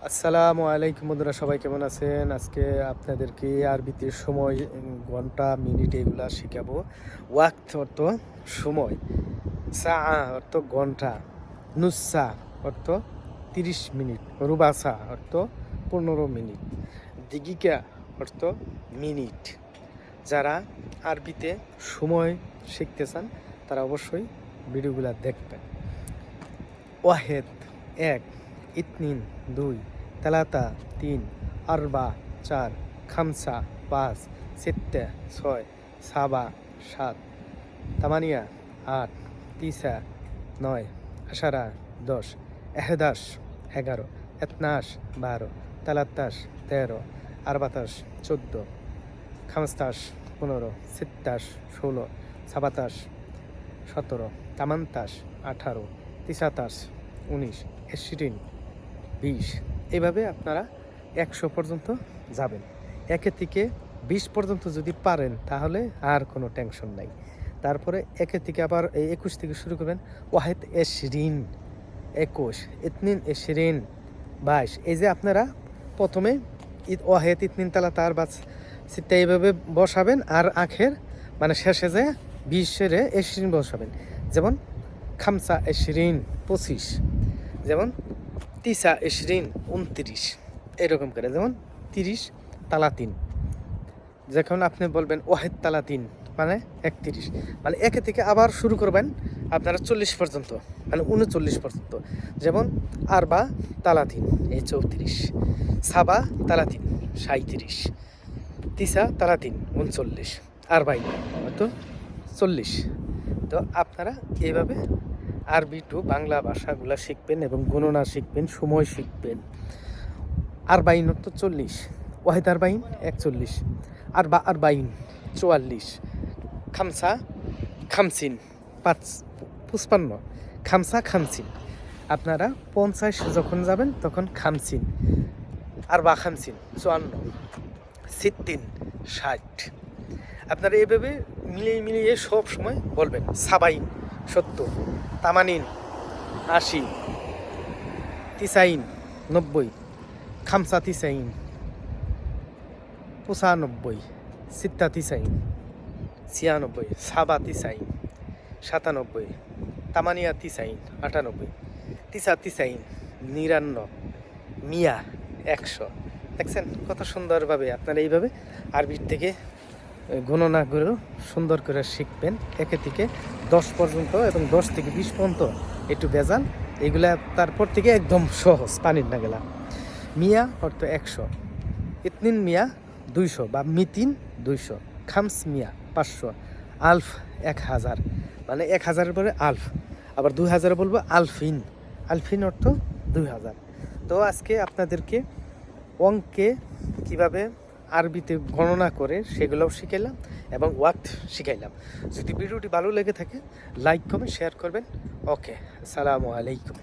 আসসালামু আলাইকুম বন্ধুরা, সবাই কেমন আছেন? আজকে আপনাদেরকে আরবিতে সময়, ঘন্টা, মিনিট এগুলা শেখাবো। ওয়াক্ত অর্থ সময়, সা অর্থ ঘন্টা, নুসা অর্থ 30 মিনিট, রুবাসা অর্থ 15 মিনিট, দিগিকা অর্থ মিনিট। যারা আরবিতে সময় শিখতে চান তারা অবশ্যই ভিডিওগুলো দেখবেন। ওয়াহেদ এক, ইতনিন দুই, তালাতা তিন, আরবা চার, খামসা পাঁচ, সিত্তে ছয়, সাবা সাত, তামানিয়া আট, তিসা নয়, আশারা 10, এহদাস 11, এতনাশ 12, তালাত্তাশ 13, আরবাতাশ 14, খামস্তাশ 15, সিত্তাশ 16, সাবাতাশ 17, তামান্তাশ 18, তিসাতাশ 19, এশরিন 20। এইভাবে আপনারা 100 পর্যন্ত যাবেন। 1 থেকে 20 পর্যন্ত যদি পারেন তাহলে আর কোনো টেনশন নাই। তারপরে 1 থেকে আবার 21 থেকে শুরু করবেন। ওয়াহেদ এশরিন 21, ইতনিন এশরিন 22। এই যে আপনারা প্রথমে ওয়াহেদ ইতনিন তালাতা আর বাস সিটটা এইভাবে বসাবেন, আর আখের মানে শেষে যে 20-এর এশরিন বসাবেন। যেমন খামসা এশরিন 25, যেমন তিসা এশরিন 29, এরকম করে। যেমন 30 তালাতিন, যখন আপনি বলবেন ওয়াহেদ তালাতিন মানে 31, মানে 1 থেকে আবার শুরু করবেন আপনারা 40 পর্যন্ত, মানে 39 পর্যন্ত। যেমন আরবা তালাতিন এই 34, সাবা তালাতিন 37, তিসা তালাতিন 39, আরবাইন তো 40। তো আপনারা এইভাবে আরবি টু বাংলা ভাষাগুলো শিখবেন এবং গণনা শিখবেন, সময় শিখবেন। আরবাইন অর্থ 40, ওয়াহিদ আরবাইন 41, আরবা আরবাইন 44, খামসা খামসিন 55, খামসা খামসিন। আপনারা 50 যখন যাবেন তখন খামসিন, আরবা খামসিন 54, সিত্তিন 60। আপনারা এইভাবে মিলিয়ে সব সময় বলবেন। সাবাইন 70, তামানিন 80, তিসাইন 90, খামসা তিসাইন 95, সিত্তা তিসাইন 96, সাবা তিসাইন 97, তামানিয়া তিসাইন 98, তিসা তিসাইন 99, মিয়া 100। দেখছেন কত সুন্দরভাবে আপনারা এইভাবে আরবির থেকে গণনা করেও সুন্দর করে শিখবেন। 1 থেকে 10 পর্যন্ত এবং 10 থেকে 20 পর্যন্ত একটু বেজান, এগুলা তারপর থেকে একদম সহজ, পানির না গেলা। মিয়া অর্থ 100, ইতনিন মিয়া 200 বা মিতিন 200, খামস মিয়া 500, আলফ 1000, মানে 1000-এর পরে আলফ। আবার 2000 বলবো আলফিন, আলফিন অর্থ 2000। তো আজকে আপনাদেরকে অঙ্কে কিভাবে আরবিতে গণনা করে সেগুলোও শিখাইলাম এবং ওয়াক্ত শিখাইলাম। যদি ভিডিওটি ভালো লেগে থাকে লাইক কমেন্ট শেয়ার করবেন। ওকে, আসসালামু আলাইকুম।